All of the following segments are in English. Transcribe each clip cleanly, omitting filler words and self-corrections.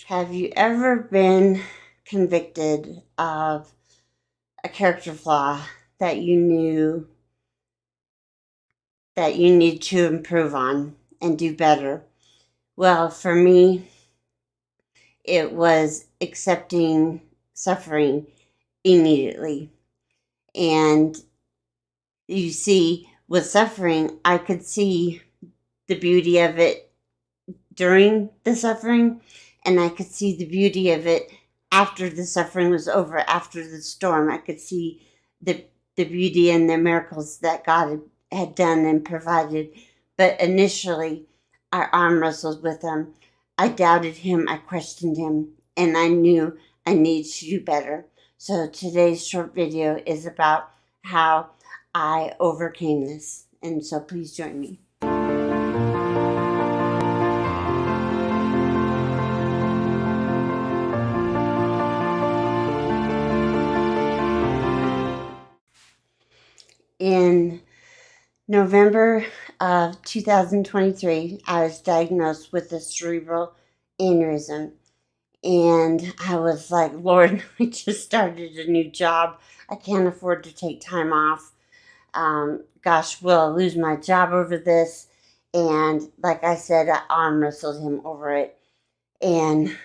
Have you ever been convicted of a character flaw that you knew that you need to improve on and do better? Well, for me, it was accepting suffering immediately. And you see, with suffering, I could see the beauty of it during the suffering, and I could see the beauty of it after the suffering was over, after the storm. I could see the beauty and the miracles that God had done and provided. But initially, I arm wrestled with him. I doubted him. I questioned him, and I knew I needed to do better. So today's short video is about how I overcame this. And so please join me. In November of 2023, I was diagnosed with a cerebral aneurysm. And I was like, Lord, I just started a new job. I can't afford to take time off. Gosh, will I lose my job over this? And like I said, I arm wrestled him over it. And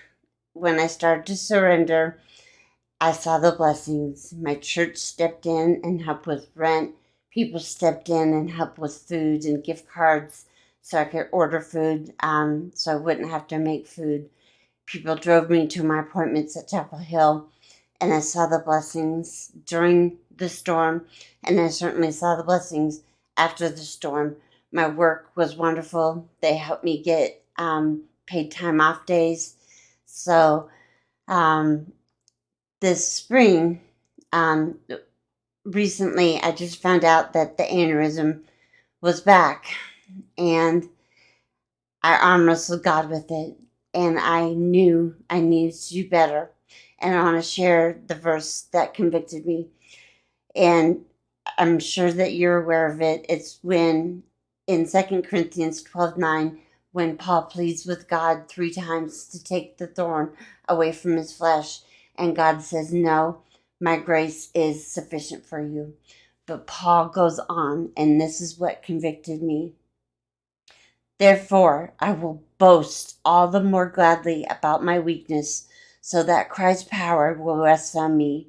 when I started to surrender, I saw the blessings. My church stepped in and helped with rent. People stepped in and helped with food and gift cards so I could order food so I wouldn't have to make food. People drove me to my appointments at Chapel Hill, and I saw the blessings during the storm, and I certainly saw the blessings after the storm. My work was wonderful. They helped me get paid time off days. So this spring, um, recently, I just found out that the aneurysm was back, and I arm wrestled God with it, and I knew I needed to do better. And I want to share the verse that convicted me, and I'm sure that you're aware of it. It's when in 2 Corinthians 12:9, when Paul pleads with God 3 times to take the thorn away from his flesh, and God says, "No, my grace is sufficient for you." But Paul goes on, and this is what convicted me. Therefore, I will boast all the more gladly about my weakness, so that Christ's power will rest on me.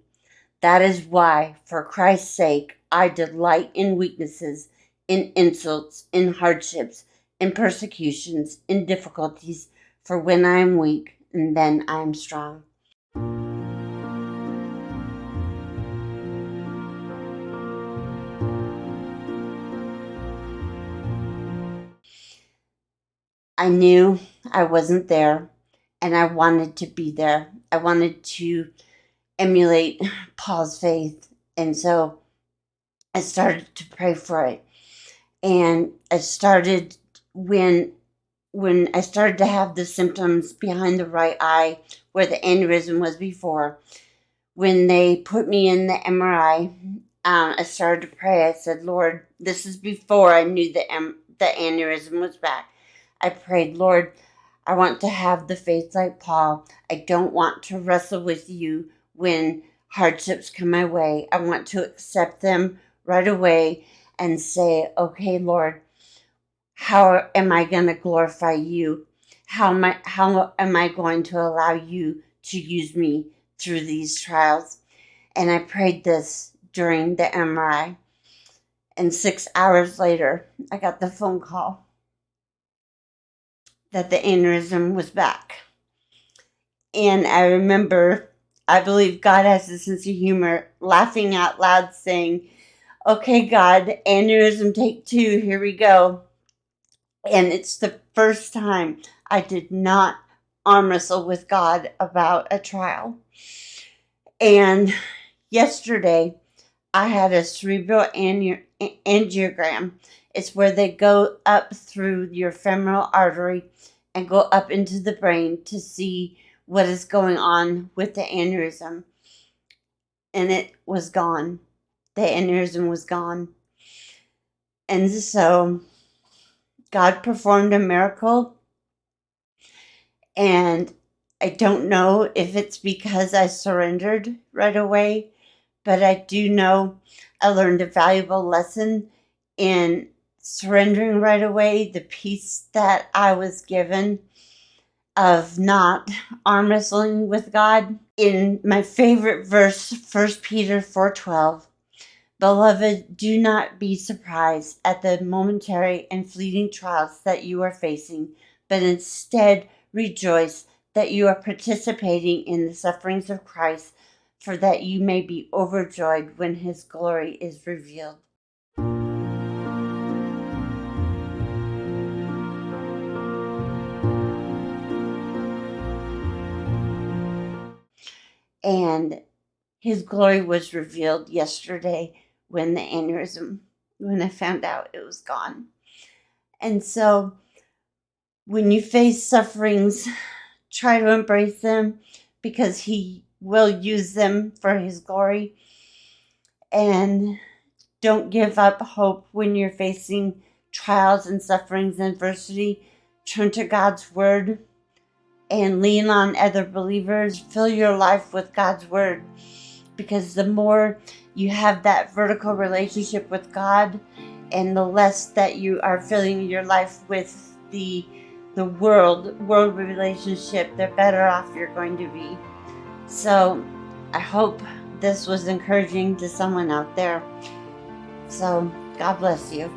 That is why, for Christ's sake, I delight in weaknesses, in insults, in hardships, in persecutions, in difficulties, for when I am weak, and then I am strong. I knew I wasn't there, and I wanted to be there. I wanted to emulate Paul's faith, and so I started to pray for it. And I started when I started to have the symptoms behind the right eye where the aneurysm was before. When they put me in the MRI, I started to pray. I said, Lord, this is before I knew the aneurysm was back. I prayed, Lord, I want to have the faith like Paul. I don't want to wrestle with you when hardships come my way. I want to accept them right away and say, okay, Lord, how am I going to glorify you? How am I going to allow you to use me through these trials? And I prayed this during the MRI. And 6 hours later, I got the phone call that the aneurysm was back. And I remember, I believe God has a sense of humor, laughing out loud, saying, okay, God, aneurysm take 2, here we go. And it's the first time I did not arm wrestle with God about a trial. And yesterday, I had a cerebral angiogram. It's where they go up through your femoral artery and go up into the brain to see what is going on with the aneurysm. And it was gone. The aneurysm was gone. And so God performed a miracle. And I don't know if it's because I surrendered right away, but I do know I learned a valuable lesson in surrendering right away, the peace that I was given of not arm wrestling with God. In my favorite verse, 1 Peter 4:12, beloved, do not be surprised at the momentary and fleeting trials that you are facing, but instead rejoice that you are participating in the sufferings of Christ, for that you may be overjoyed when his glory is revealed. And his glory was revealed yesterday when the aneurysm, when I found out it was gone. And so when you face sufferings, try to embrace them because he will use them for his glory. And don't give up hope when you're facing trials and sufferings and adversity. Turn to God's word and lean on other believers. Fill your life with God's word, because the more you have that vertical relationship with God and the less that you are filling your life with the world relationship, the better off you're going to be. So I hope this was encouraging to someone out there. So God bless you.